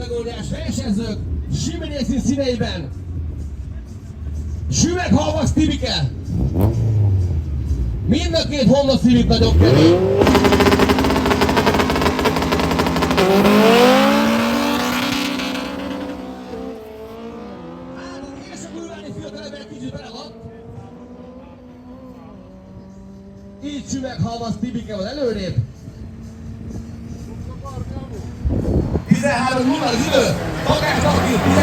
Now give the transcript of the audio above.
kategóriás versenyzők Siminéci színeiben. Üveghalmasz Civic-e. Mind a két Honda Civic nagyon kemény. És a gulváni fiatalember kicsit beleladt. Így üveghalmasz Civic-e van előrébb. 13-0 az idő, magát aki